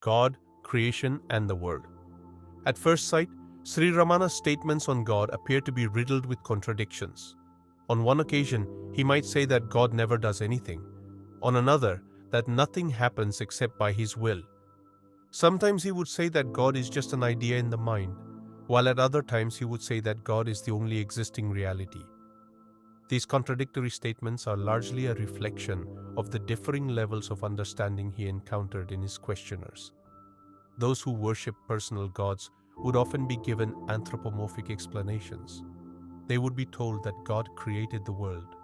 God, creation, and the world. At first sight, Sri Ramana's statements on God appear to be riddled with contradictions. On one occasion, he might say that God never does anything. On another, that nothing happens except by his will. Sometimes he would say that God is just an idea in the mind, while at other times he would say that God is the only existing reality. These contradictory statements are largely a reflection of the differing levels of understanding he encountered in his questioners. Those who worship personal gods would often be given anthropomorphic explanations. They would be told that God created the world,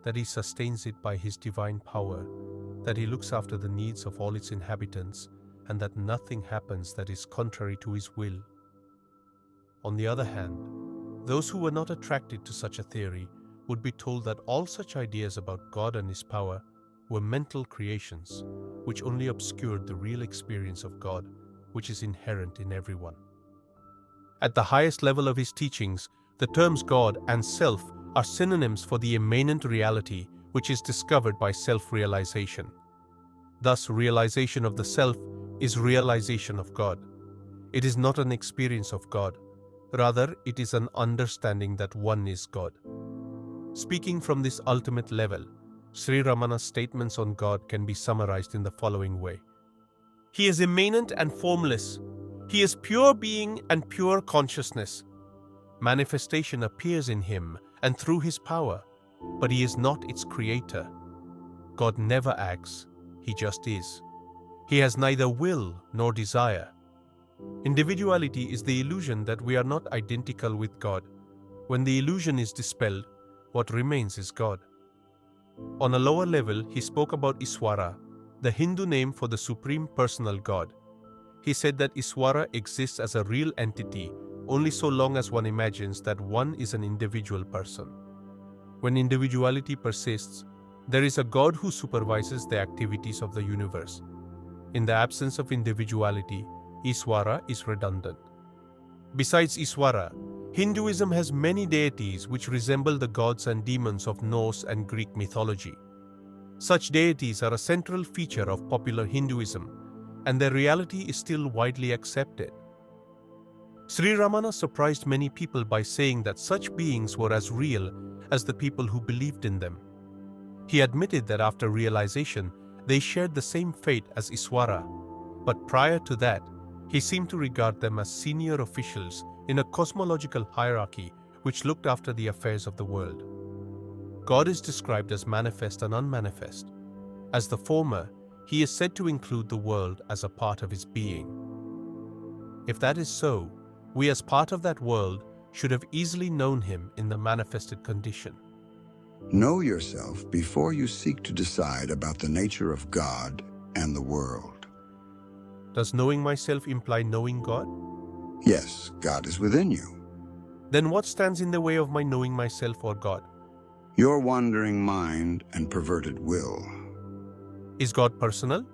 that he sustains it by his divine power, that he looks after the needs of all its inhabitants, and that nothing happens that is contrary to his will. On the other hand, those who were not attracted to such a theory would be told that all such ideas about God and his power were mental creations, which only obscured the real experience of God, which is inherent in everyone. At the highest level of his teachings, the terms God and self are synonyms for the immanent reality which is discovered by self-realization. Thus, realization of the self is realization of God. It is not an experience of God. Rather, it is an understanding that one is God. Speaking from this ultimate level, Sri Ramana's statements on God can be summarized in the following way. He is immanent and formless. He is pure being and pure consciousness. Manifestation appears in him and through his power, but he is not its creator. God never acts, he just is. He has neither will nor desire. Individuality is the illusion that we are not identical with God. When the illusion is dispelled, what remains is God. On a lower level, he spoke about Iswara, the Hindu name for the Supreme Personal God. He said that Iswara exists as a real entity only so long as one imagines that one is an individual person. When individuality persists, there is a God who supervises the activities of the universe. In the absence of individuality, Iswara is redundant. Besides Iswara, Hinduism has many deities which resemble the gods and demons of Norse and Greek mythology. Such deities are a central feature of popular Hinduism, and their reality is still widely accepted. Sri Ramana surprised many people by saying that such beings were as real as the people who believed in them. He admitted that after realization, they shared the same fate as Iswara, but prior to that, he seemed to regard them as senior officials in a cosmological hierarchy which looked after the affairs of the world. God is described as manifest and unmanifest. As the former, he is said to include the world as a part of his being. If that is so, we as part of that world should have easily known him in the manifested condition. Know yourself before you seek to decide about the nature of God and the world. Does knowing myself imply knowing God? Yes, God is within you. Then what stands in the way of my knowing myself or God? Your wandering mind and perverted will. Is God personal?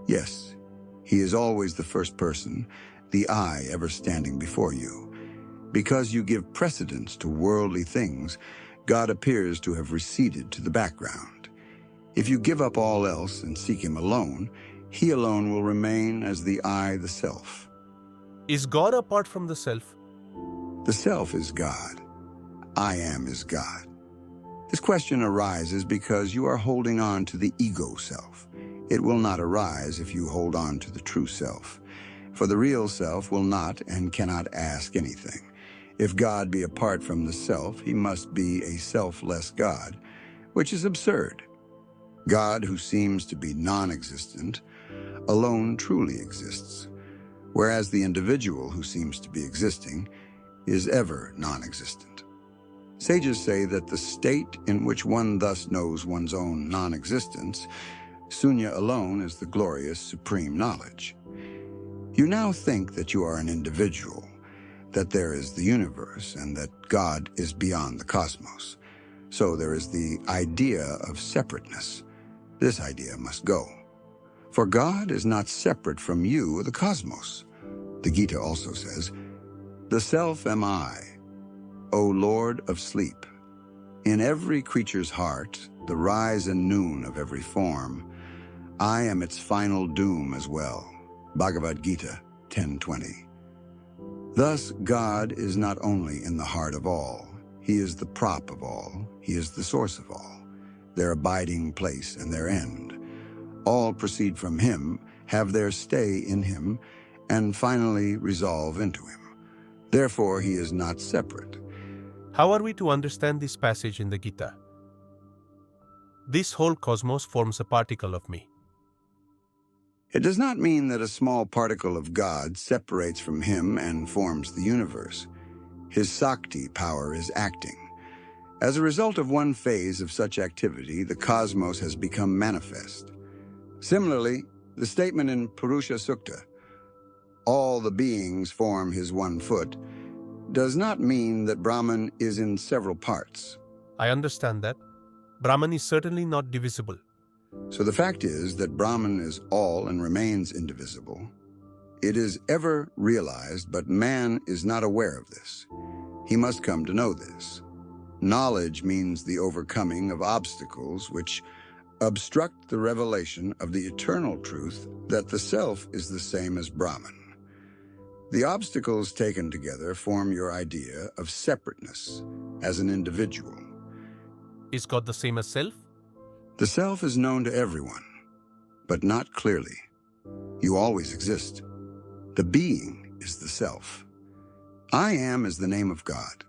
Yes, he is always the first person, the I ever standing before you. Because you give precedence to worldly things, God appears to have receded to the background. If you give up all else and seek him alone, he alone will remain as the I, the self. Is God apart from the self? The self is God. I am is God. This question arises because you are holding on to the ego self. It will not arise if you hold on to the true self. For the real self will not and cannot ask anything. If God be apart from the self, he must be a selfless God, which is absurd. God, who seems to be non-existent, alone truly exists, whereas the individual who seems to be existing is ever non-existent. Sages say that the state in which one thus knows one's own non-existence, sunya alone, is the glorious supreme knowledge. You now think that you are an individual, that there is the universe, and that God is beyond the cosmos. So there is the idea of separateness. This idea must go. For God is not separate from you or the cosmos. The Gita also says, "The self am I, O Lord of sleep. In every creature's heart, the rise and noon of every form, I am its final doom as well." Bhagavad Gita 10:20. Thus, God is not only in the heart of all, He is the prop of all, He is the source of all, their abiding place and their end. All proceed from Him, have their stay in Him, and finally resolve into Him. Therefore, He is not separate. How are we to understand this passage in the Gita? This whole cosmos forms a particle of me. It does not mean that a small particle of God separates from Him and forms the universe. His Sakti power is acting. As a result of one phase of such activity, the cosmos has become manifest. Similarly, the statement in Purusha Sukta, all the beings form His one foot, does not mean that Brahman is in several parts. I understand that. Brahman is certainly not divisible. So the fact is that Brahman is all and remains indivisible. It is ever realized, but man is not aware of this. He must come to know this. Knowledge means the overcoming of obstacles which obstruct the revelation of the eternal truth that the self is the same as Brahman. The obstacles taken together form your idea of separateness as an individual. Is God the same as self? The self is known to everyone, but not clearly. You always exist. The being is the self. I am is the name of God.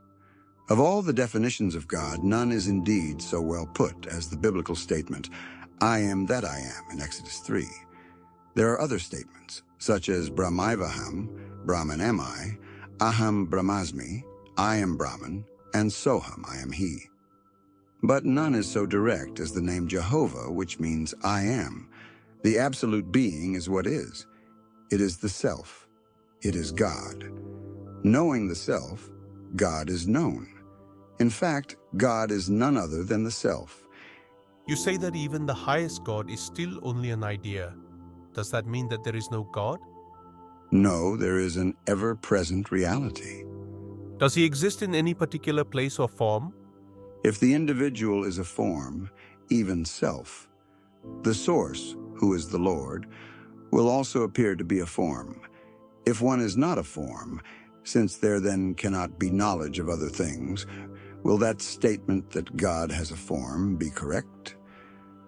Of all the definitions of God, none is indeed so well put as the biblical statement, I am that I am, in Exodus 3. There are other statements, such as Brahmaivaham, Brahman am I, Aham Brahmasmi, I am Brahman, and Soham, I am He. But none is so direct as the name Jehovah, which means I am. The absolute being is what is. It is the self. It is God. Knowing the self, God is known. In fact, God is none other than the self. You say that even the highest God is still only an idea. Does that mean that there is no God? No, there is an ever-present reality. Does He exist in any particular place or form? If the individual is a form, even self, the source, who is the Lord, will also appear to be a form. If one is not a form, since there then cannot be knowledge of other things, will that statement that God has a form be correct?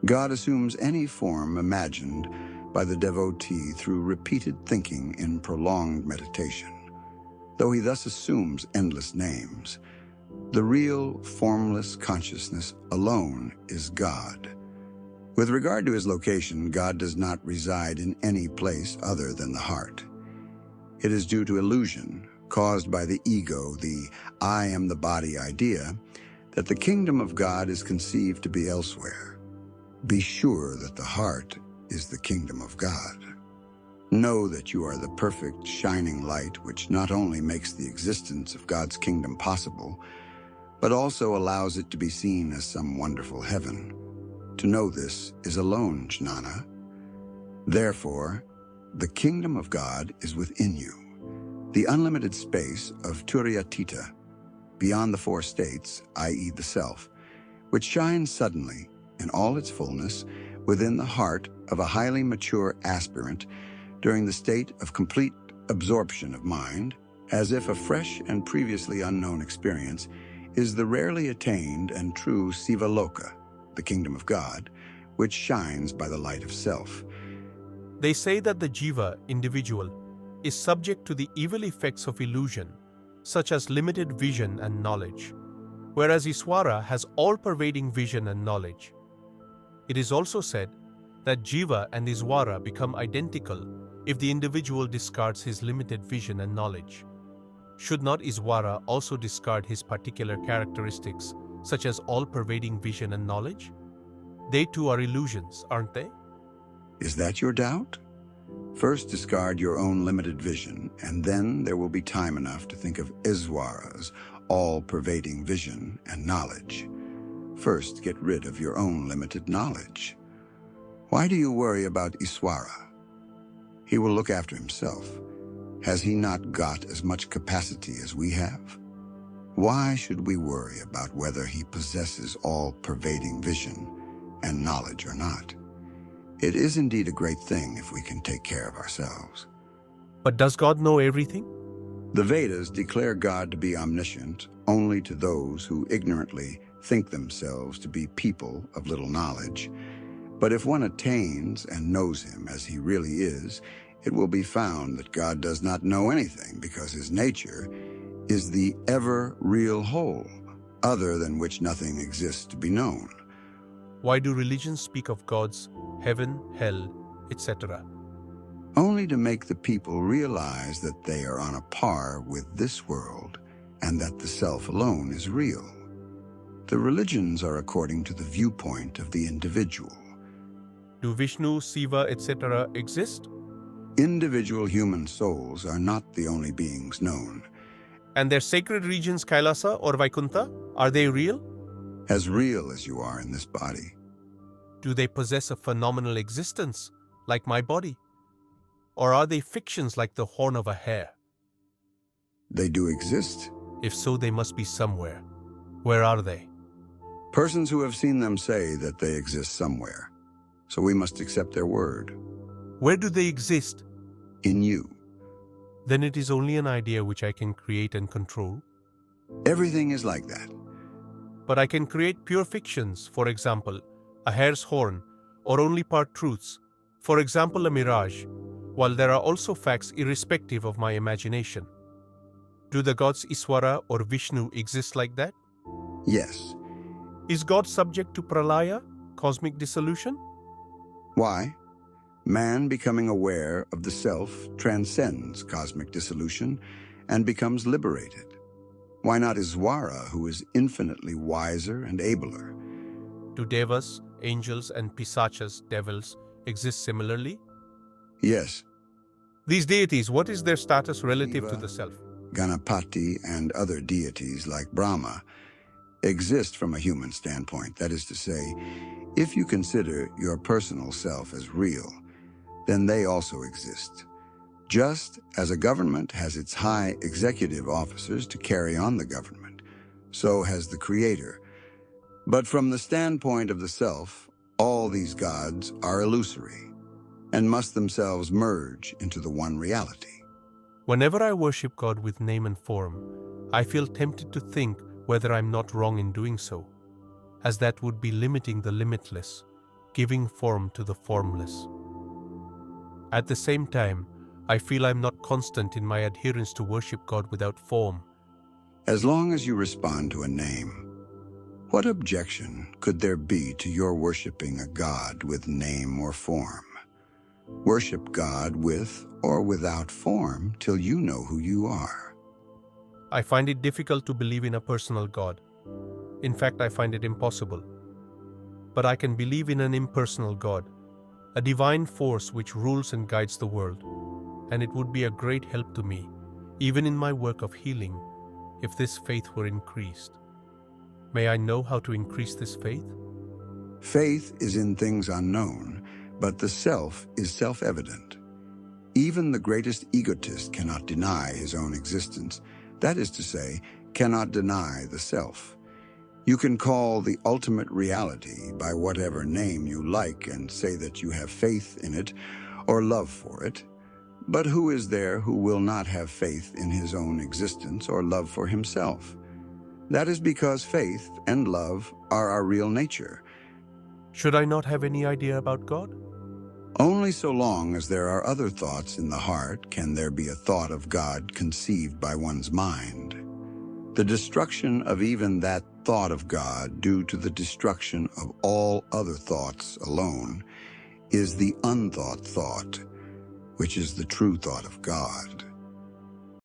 God assumes any form imagined by the devotee through repeated thinking in prolonged meditation. Though He thus assumes endless names, the real, formless consciousness alone is God. With regard to His location, God does not reside in any place other than the heart. It is due to illusion, caused by the ego, the I am the body idea, that the kingdom of God is conceived to be elsewhere. Be sure that the heart is the kingdom of God. Know that you are the perfect, shining light which not only makes the existence of God's kingdom possible, but also allows it to be seen as some wonderful heaven. To know this is alone jnana. Therefore, the kingdom of God is within you. The unlimited space of Turiyatita, beyond the four states, i.e. the self, which shines suddenly in all its fullness within the heart of a highly mature aspirant during the state of complete absorption of mind, as if a fresh and previously unknown experience, is the rarely attained and true Sivaloka, the kingdom of God, which shines by the light of self. They say that the jiva, individual, is subject to the evil effects of illusion, such as limited vision and knowledge, whereas Iswara has all-pervading vision and knowledge. It is also said that jiva and Iswara become identical if the individual discards his limited vision and knowledge. Should not Iswara also discard his particular characteristics, such as all-pervading vision and knowledge? They too are illusions, aren't they? Is that your doubt? First discard your own limited vision, and then there will be time enough to think of Iswara's all-pervading vision and knowledge. First, get rid of your own limited knowledge. Why do you worry about Iswara? He will look after himself. Has he not got as much capacity as we have? Why should we worry about whether he possesses all-pervading vision and knowledge or not? It is indeed a great thing if we can take care of ourselves. But does God know everything? The Vedas declare God to be omniscient only to those who ignorantly think themselves to be people of little knowledge. But if one attains and knows him as he really is, it will be found that God does not know anything because his nature is the ever real whole, other than which nothing exists to be known. Why do religions speak of gods, heaven, hell, etc.? Only to make the people realize that they are on a par with this world and that the self alone is real. The religions are according to the viewpoint of the individual. Do Vishnu, Shiva, etc. exist? Individual human souls are not the only beings known. And their sacred regions Kailasa or Vaikuntha, are they real? As real as you are in this body. Do they possess a phenomenal existence, like my body? Or are they fictions like the horn of a hare? They do exist. If so, they must be somewhere. Where are they? Persons who have seen them say that they exist somewhere. So we must accept their word. Where do they exist? In you. Then it is only an idea which I can create and control. Everything is like that. But I can create pure fictions, for example, a hare's horn, or only part truths, for example, a mirage, while there are also facts irrespective of my imagination. Do the gods Iswara or Vishnu exist like that? Yes. Is God subject to pralaya, cosmic dissolution? Why? Man becoming aware of the self transcends cosmic dissolution and becomes liberated. Why not Iswara, who is infinitely wiser and abler? Do devas, angels, and pisachas, devils, exist similarly? Yes. These deities, what is their status relative to the self? Ganapati and other deities like Brahma exist from a human standpoint. That is to say, if you consider your personal self as real, then they also exist. Just as a government has its high executive officers to carry on the government, so has the Creator. But from the standpoint of the self, all these gods are illusory and must themselves merge into the one reality. Whenever I worship God with name and form, I feel tempted to think whether I'm not wrong in doing so, as that would be limiting the limitless, giving form to the formless. At the same time, I feel I'm not constant in my adherence to worship God without form. As long as you respond to a name, what objection could there be to your worshiping a God with name or form? Worship God with or without form till you know who you are. I find it difficult to believe in a personal God. In fact, I find it impossible. But I can believe in an impersonal God, a divine force which rules and guides the world, and it would be a great help to me, even in my work of healing, if this faith were increased. May I know how to increase this faith? Faith is in things unknown, but the self is self-evident. Even the greatest egotist cannot deny his own existence. That is to say, cannot deny the self. You can call the ultimate reality by whatever name you like and say that you have faith in it or love for it. But who is there who will not have faith in his own existence or love for himself? That is because faith and love are our real nature. Should I not have any idea about God? Only so long as there are other thoughts in the heart can there be a thought of God conceived by one's mind. The destruction of even that thought of God due to the destruction of all other thoughts alone is the unthought thought, which is the true thought of God.